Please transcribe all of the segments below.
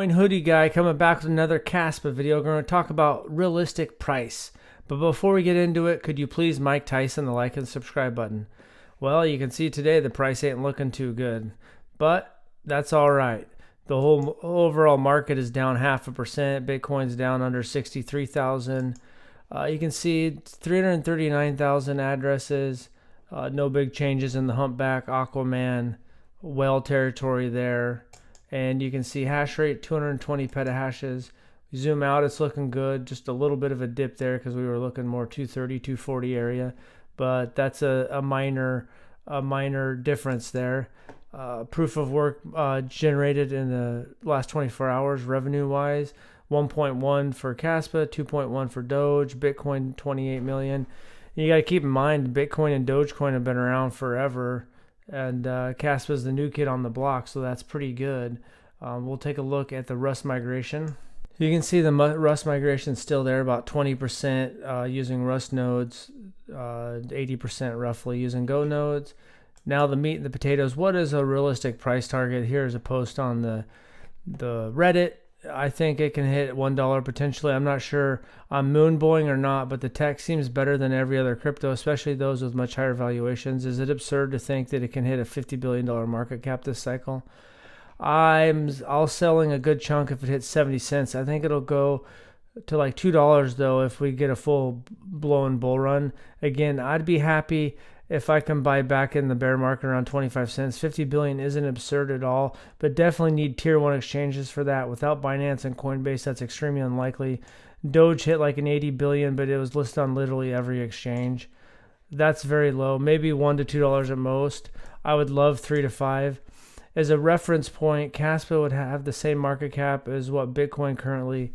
Bitcoin hoodie guy coming back with another Kaspa video. We're going to talk about realistic price. But before we get into it, could you please Mike Tyson the like and subscribe button? Well, you can see today the price ain't looking too good, but that's all right. The whole overall market is down 0.5%. Bitcoin's down under 63,000. You can see 339,000 addresses. No big changes in the humpback, Aquaman, whale territory there. And you can see hash rate 220 petahashes. Zoom out, it's looking good. Just a little bit of a dip there because we were looking more 230, 240 area, but that's a minor difference there. Proof of work generated in the last 24 hours revenue wise, 1.1 for Kaspa, 2.1 for Doge, Bitcoin 28 million. You got to keep in mind Bitcoin and Dogecoin have been around forever, and Kaspa is the new kid on the block, so that's pretty good. We'll take a look at the Rust migration. You can see the Rust migration still there, about 20% using Rust nodes, 80% roughly using Go nodes. Now the meat and the potatoes. What is a realistic price target? Here's a post on the Reddit. I think it can hit $1 potentially. I'm not sure I'm moonboying or not, but the tech seems better than every other crypto, especially those with much higher valuations. Is it absurd to think that it can hit a $50 billion market cap this cycle? I'll selling a good chunk if it hits 70 cents. I think it'll go to like $2 though if we get a full blown bull run. Again, I'd be happy if I can buy back in the bear market around 25 cents. 50 billion isn't absurd at all, but definitely need tier 1 exchanges for that. Without Binance and Coinbase, that's extremely unlikely. Doge hit like an 80 billion, but it was listed on literally every exchange. That's very low, maybe $1 to $2 at most. I would love 3 to 5. As a reference point, Kaspa would have the same market cap as what Bitcoin currently.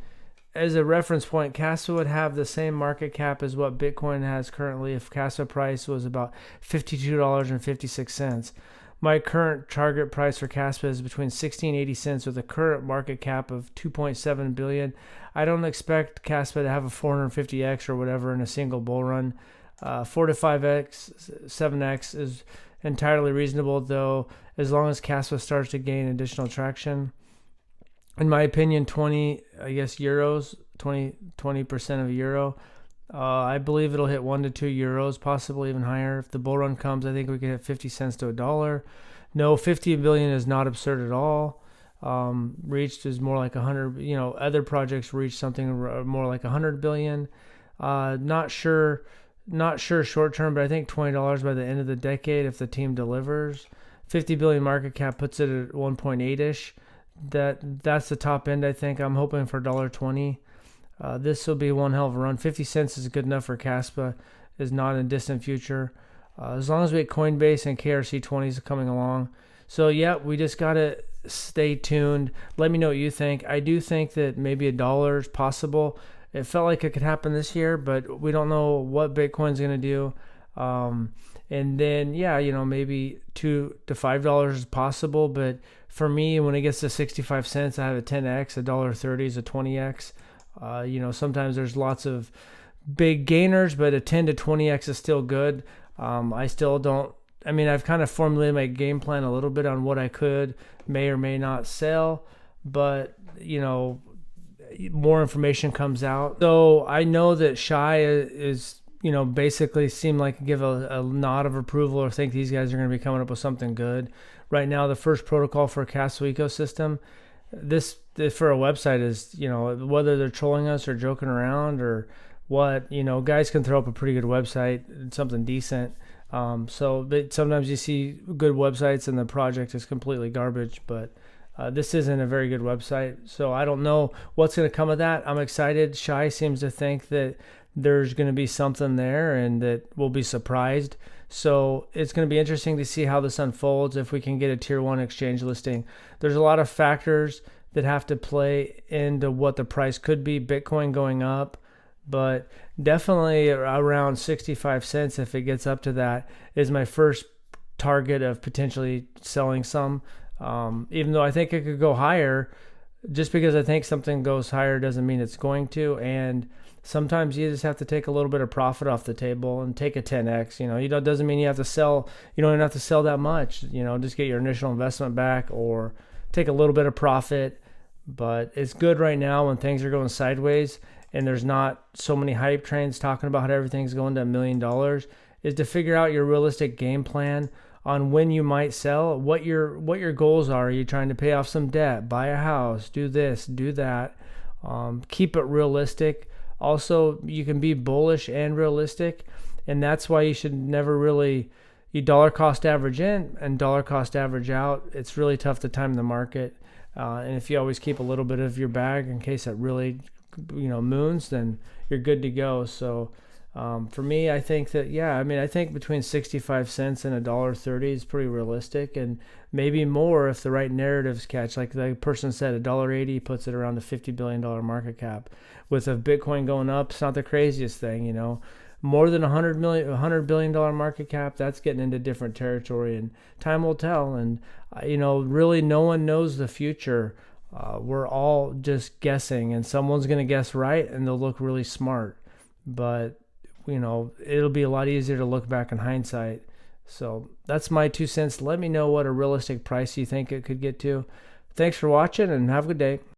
As a reference point, Kaspa would have the same market cap as what Bitcoin has currently if Kaspa price was about $52.56. My current target price for Kaspa is between 60 and 80 cents with a current market cap of 2.7 billion. I don't expect Kaspa to have a 450x or whatever in a single bull run. 4 to 5x, 7x is entirely reasonable though, as long as Kaspa starts to gain additional traction. In my opinion, 20 20% of a euro. I believe it'll hit 1 to 2 euros, possibly even higher. If the bull run comes, I think we could hit 50 cents to $1. No, 50 billion is not absurd at all. Reached is more like 100. Other projects reached something more like 100 billion. Not sure short term, but I think $20 by the end of the decade if the team delivers. 50 billion market cap puts it at 1.8ish. That's the top end. I think I'm hoping for $1.20. This will be one hell of a run. 50 cents is good enough for Kaspa. Is not in distant future. As long as we get Coinbase and KRC20s coming along. So yeah, we just gotta stay tuned. Let me know what you think. I do think that maybe $1 is possible. It felt like it could happen this year, but we don't know what Bitcoin's gonna do. And then maybe $2 to $5 is possible, but for me, when it gets to 65 cents, I have a 10x, $1.30 is a 20x. Sometimes there's lots of big gainers, but a 10 to 20x is still good. I still don't. I've kind of formulated my game plan a little bit on what I may or may not sell, but more information comes out. So I know that Shy is basically seem like give a nod of approval or think these guys are going to be coming up with something good. Right now, the first protocol for a Kaspa ecosystem, this for a website is, whether they're trolling us or joking around or what, guys can throw up a pretty good website, something decent. But sometimes you see good websites and the project is completely garbage, but this isn't a very good website. So I don't know what's going to come of that. I'm excited. Shy seems to think that there's going to be something there and that we'll be surprised. So it's going to be interesting to see how this unfolds if we can get a tier 1 exchange listing. There's a lot of factors that have to play into what the price could be. Bitcoin going up, but definitely around 65 cents if it gets up to that is my first target of potentially selling some. Even though I think it could go higher, just because I think something goes higher doesn't mean it's going to. And sometimes you just have to take a little bit of profit off the table and take a 10x. Doesn't mean you have to sell. You don't even have to sell that much. Just get your initial investment back or take a little bit of profit. But it's good right now when things are going sideways and there's not so many hype trains talking about how everything's going to $1 million, is to figure out your realistic game plan on when you might sell, what your goals are. Are you trying to pay off some debt, buy a house, do this, do that? Keep it realistic. Also, you can be bullish and realistic, and that's why you should never really you dollar cost average in and dollar cost average out. It's really tough to time the market. And if you always keep a little bit of your bag in case it really, moons, then you're good to go. So for me, I think that, I think between 65 cents and $1.30 is pretty realistic, and maybe more if the right narratives catch. Like the person said, $1.80 puts it around a $50 billion market cap. With a Bitcoin going up, it's not the craziest thing, More than $100 billion market cap, that's getting into different territory, and time will tell. And really no one knows the future. We're all just guessing, and someone's going to guess right and they'll look really smart. But it'll be a lot easier to look back in hindsight. So that's my 2 cents. Let me know what a realistic price you think it could get to. Thanks for watching, and have a good day.